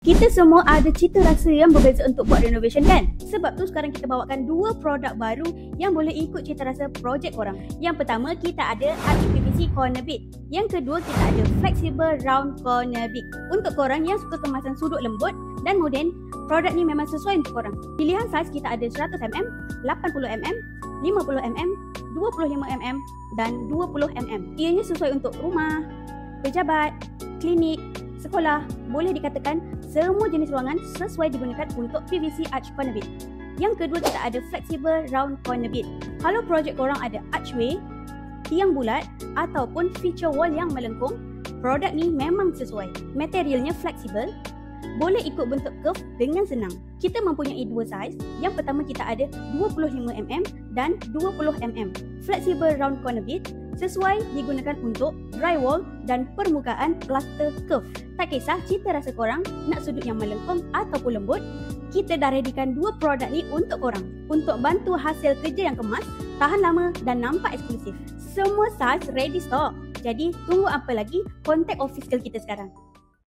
Kita semua ada cita rasa yang berbeza untuk buat renovation kan? Sebab tu sekarang kita bawakan dua produk baru yang boleh ikut cita rasa projek korang. Yang pertama kita ada Arch PVC Corner Bead. Yang kedua kita ada Flexible Round Corner Bead. Untuk korang yang suka kemasan sudut lembut dan moden, produk ni memang sesuai untuk korang. Pilihan saiz kita ada 100mm, 80mm, 50mm, 25mm dan 20mm. Ianya sesuai untuk rumah, pejabat, klinik, sekolah. Boleh dikatakan semua jenis ruangan sesuai digunakan untuk PVC Arch Corner Bead. Yang kedua kita ada Flexible Round Corner Bead. Kalau projek korang ada archway, tiang bulat ataupun feature wall yang melengkung, produk ni memang sesuai. Materialnya fleksibel, boleh ikut bentuk curve dengan senang. Kita mempunyai dua saiz. Yang pertama kita ada 25mm dan 20mm. Flexible Round Corner Bead sesuai digunakan untuk drywall dan permukaan plaster curve. Tak kisah cita rasa korang nak sudut yang melengkung ataupun lembut, kita dah readykan dua produk ni untuk korang untuk bantu hasil kerja yang kemas, tahan lama dan nampak eksklusif. Semua saiz ready stock. Jadi tunggu apa lagi? Contact office kita sekarang.